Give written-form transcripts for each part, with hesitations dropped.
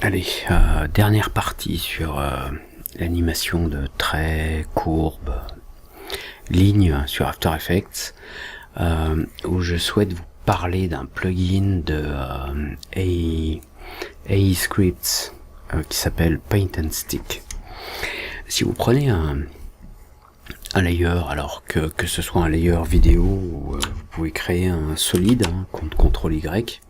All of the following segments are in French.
Allez, dernière partie sur l'animation de traits, courbes, lignes sur After Effects, où je souhaite vous parler d'un plugin de AI Scripts qui s'appelle Paint and Stick. Si vous prenez un layer, alors que ce soit un layer vidéo, où vous pouvez créer un solide, CTRL Y,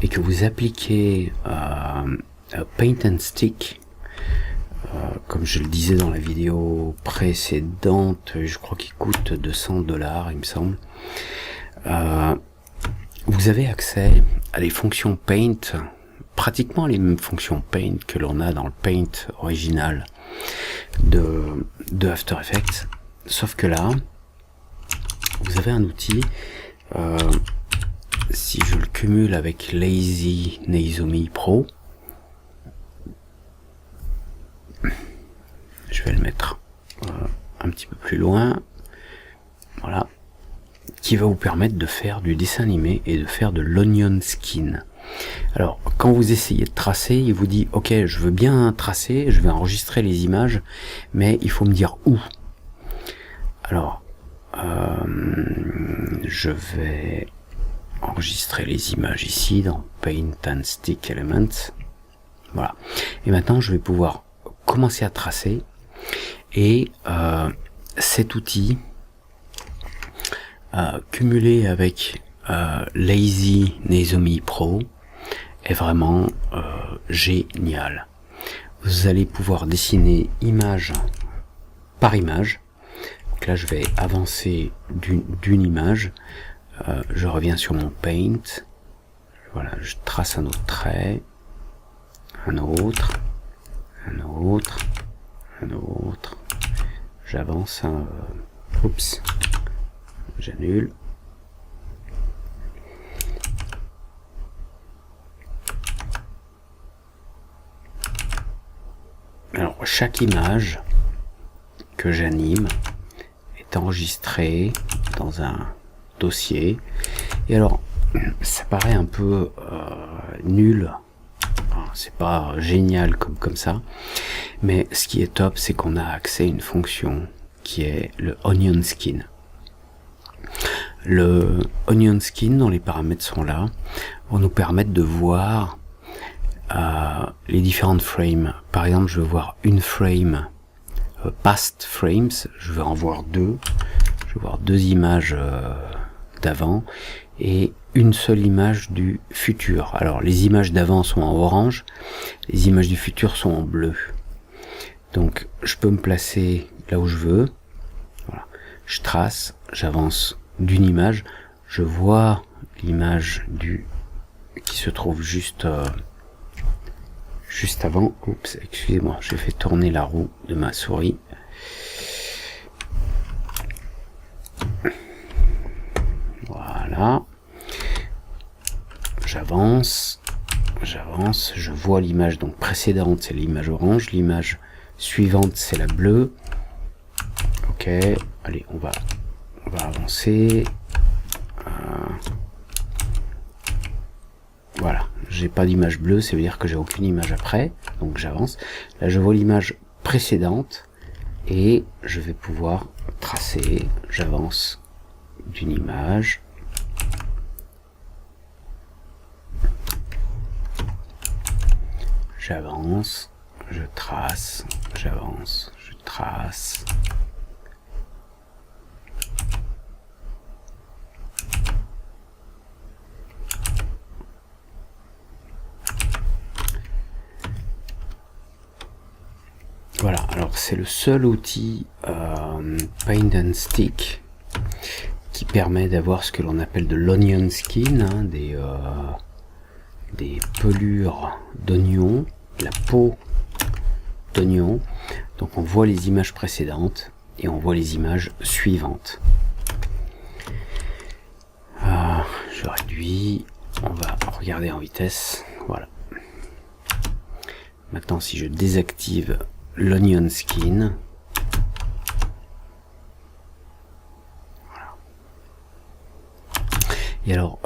et que vous appliquez Paint and Stick, comme je le disais dans la vidéo précédente, je crois qu'il coûte $200, il me semble. Vous avez accès à des fonctions Paint, pratiquement les mêmes fonctions Paint que l'on a dans le Paint original de After Effects, sauf que là, vous avez un outil, si je le cumule avec Lazy Neizomi Pro, je vais le mettre un petit peu plus loin, voilà, qui va vous permettre de faire du dessin animé et de faire de l'onion skin. Alors, quand vous essayez de tracer, il vous dit, ok, je veux bien tracer, je vais enregistrer les images, mais il faut me dire où. Alors, je vais enregistrer les images ici, dans Paint and Stick Elements. Voilà. Et maintenant, je vais pouvoir commencer à tracer, et cet outil, cumulé avec Lazy Neizomi Pro, est vraiment génial. Vous allez pouvoir dessiner image par image. Donc là, je vais avancer d'une image. Je reviens sur mon Paint. Voilà, je trace un autre trait, un autre, un autre, un autre. J'avance. Oups, j'annule. Alors, chaque image que j'anime est enregistrée dans un dossier. Et alors, ça paraît un peu nul. C'est pas génial comme ça. Mais ce qui est top, c'est qu'on a accès à une fonction qui est le Onion Skin. Le Onion Skin, dont les paramètres sont là, vont nous permettre de voir les différentes frames. Par exemple, je veux voir une frame past frames, je veux en voir deux. Je veux voir deux images d'avant et une seule image du futur. Alors, les images d'avant sont en orange, les images du futur sont en bleu. Donc, je peux me placer là où je veux. Voilà. Je trace, j'avance d'une image, je vois l'image qui se trouve juste avant. Oups, excusez-moi, j'ai fait tourner la roue de ma souris. Voilà. J'avance, je vois l'image donc précédente, c'est l'image orange, l'image suivante c'est la bleue. Ok, allez, on va avancer. Voilà, j'ai pas d'image bleue, ça veut dire que j'ai aucune image après, donc j'avance. Là, je vois l'image précédente et je vais pouvoir tracer. J'avance d'une image. J'avance, je trace, j'avance, je trace. Voilà, alors c'est le seul outil Paint and Stick qui permet d'avoir ce que l'on appelle de l'onion skin, des pelures d'oignon, la peau d'oignon. Donc on voit les images précédentes et on voit les images suivantes. Je réduis, on va regarder en vitesse, voilà. Maintenant, si je désactive l'onion skin, voilà. Et alors,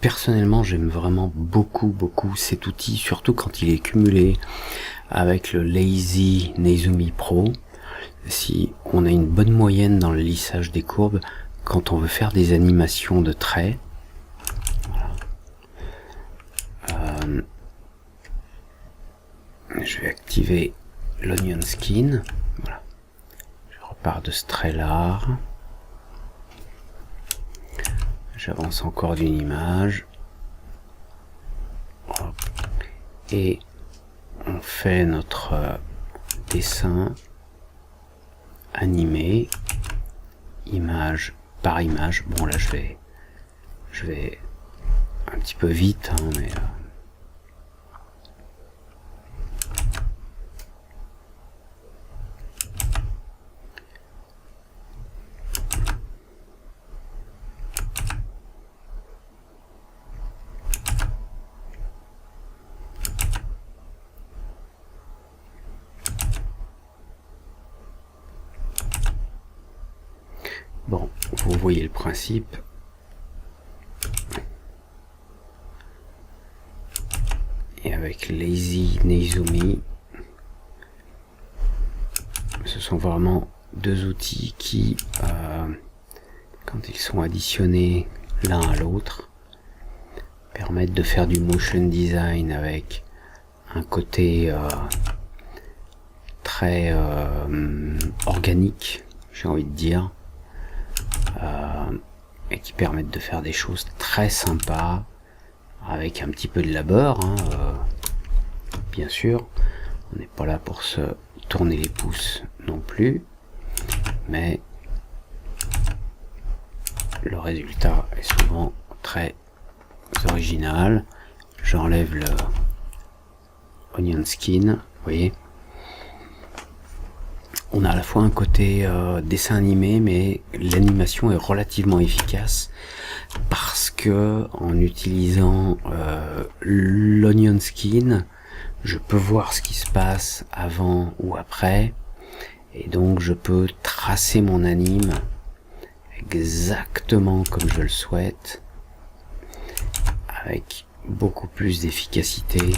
personnellement, j'aime vraiment beaucoup cet outil, surtout quand il est cumulé avec le Lazy Nezumi Pro. Si on a une bonne moyenne dans le lissage des courbes, quand on veut faire des animations de traits, voilà. Je vais activer l'Onion Skin. Voilà. Je repars de ce trait-là. J'avance encore d'une image. Hop. Et on fait notre dessin animé, image par image. Bon là je vais un petit peu vite, hein, mais bon, vous voyez le principe. Et avec Lazy Nezumi, ce sont vraiment deux outils qui, quand ils sont additionnés l'un à l'autre, permettent de faire du motion design avec un côté très organique, j'ai envie de dire, et qui permettent de faire des choses très sympas avec un petit peu de labeur, hein, bien sûr. On n'est pas là pour se tourner les pouces non plus, mais le résultat est souvent très original. J'enlève le Onion Skin, vous voyez. On a à la fois un côté dessin animé, mais l'animation est relativement efficace parce que en utilisant l'Onion Skin, je peux voir ce qui se passe avant ou après, et donc je peux tracer mon anime exactement comme je le souhaite, avec beaucoup plus d'efficacité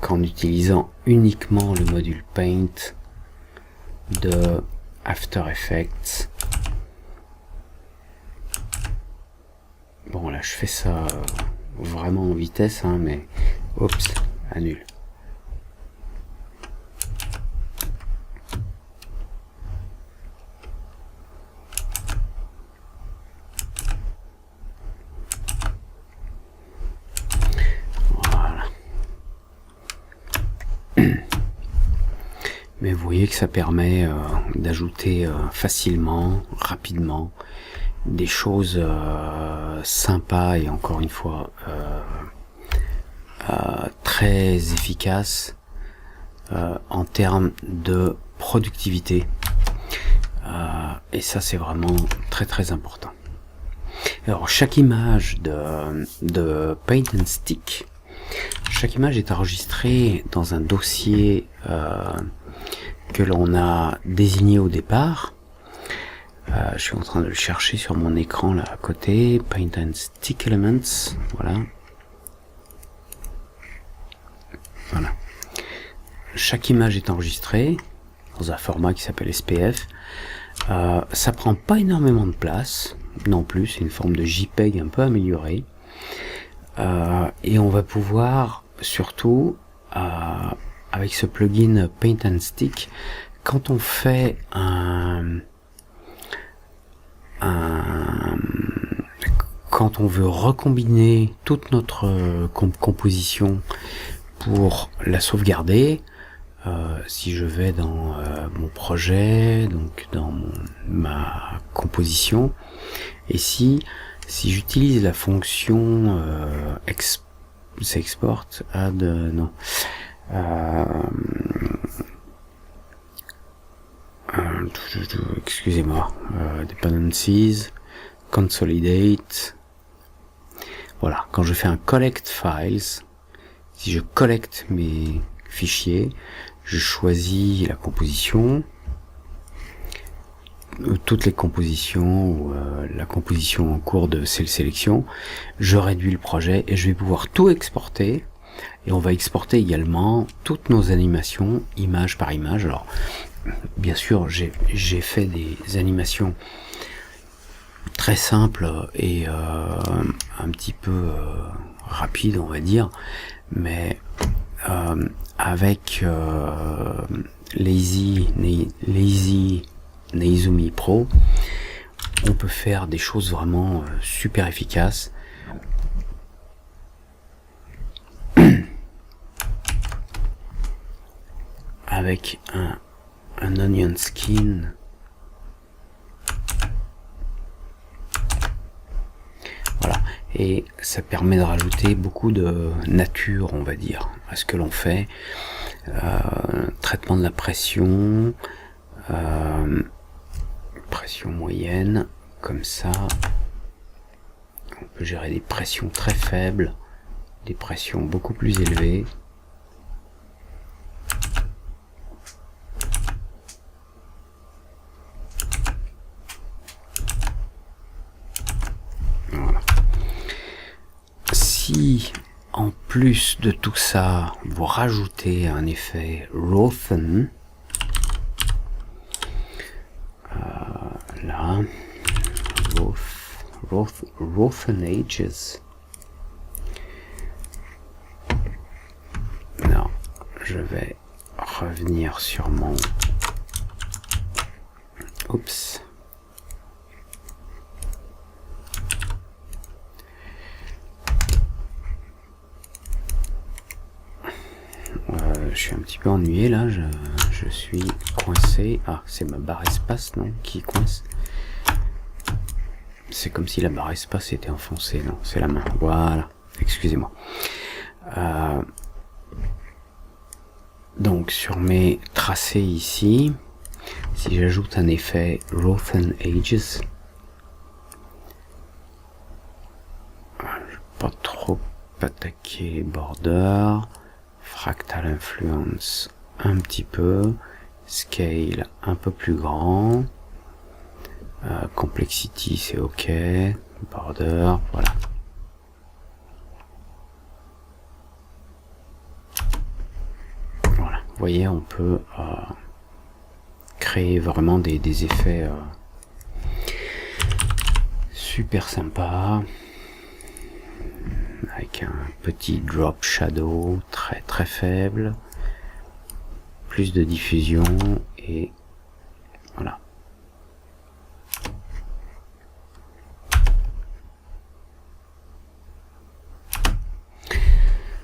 qu'en utilisant uniquement le module Paint de After Effects. Bon là je fais ça vraiment en vitesse, hein, mais oups, annule. Mais vous voyez que ça permet d'ajouter facilement, rapidement, des choses sympas et encore une fois très efficaces en termes de productivité. Et ça c'est vraiment très important. Alors chaque image de Paint and Stick, chaque image est enregistrée dans un dossier que l'on a désigné au départ. Je suis en train de le chercher sur mon écran là à côté. Paint and Stick Elements, voilà. Voilà. Chaque image est enregistrée dans un format qui s'appelle SPF. Ça prend pas énormément de place non plus, c'est une forme de JPEG un peu améliorée. Et on va pouvoir surtout avec ce plugin Paint and Stick, quand on fait quand on veut recombiner toute notre composition pour la sauvegarder, si je vais dans mon projet, donc dans ma composition, et si j'utilise la fonction export add non excusez-moi, dependencies, consolidate. Voilà, quand je fais un collect files, si je collecte mes fichiers, je choisis la composition, toutes les compositions ou la composition en cours de celle sélection, je réduis le projet et je vais pouvoir tout exporter. Et on va exporter également toutes nos animations, image par image. Alors, bien sûr, j'ai fait des animations très simples et un petit peu rapides, on va dire, mais avec Lazy Neizumi Pro, on peut faire des choses vraiment super efficaces. Avec un onion skin, voilà, et ça permet de rajouter beaucoup de nature, on va dire, à ce que l'on fait. Traitement de la pression, pression moyenne, comme ça. On peut gérer des pressions très faibles, des pressions beaucoup plus élevées. Voilà. Si en plus de tout ça, vous rajoutez un effet Rothen, là, Rothen Edges. Non, je vais revenir sur mon... Oups. Je suis un petit peu ennuyé là, je suis coincé. Ah, c'est ma barre espace, non, qui coince. C'est comme si la barre espace était enfoncée, non, c'est la main. Voilà, excusez-moi. Donc sur mes tracés ici, si j'ajoute un effet Rothen Edges, je vais pas trop attaquer les borders. Fractal Influence un petit peu, Scale un peu plus grand, Complexity c'est ok, Border, voilà. Voilà, vous voyez, on peut créer vraiment des effets super sympas. Avec un petit drop shadow très très faible, plus de diffusion et voilà.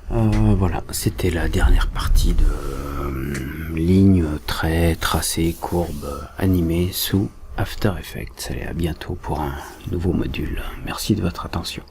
Voilà, c'était la dernière partie de ligne très tracée, courbe, animée sous After Effects. Allez, à bientôt pour un nouveau module. Merci de votre attention.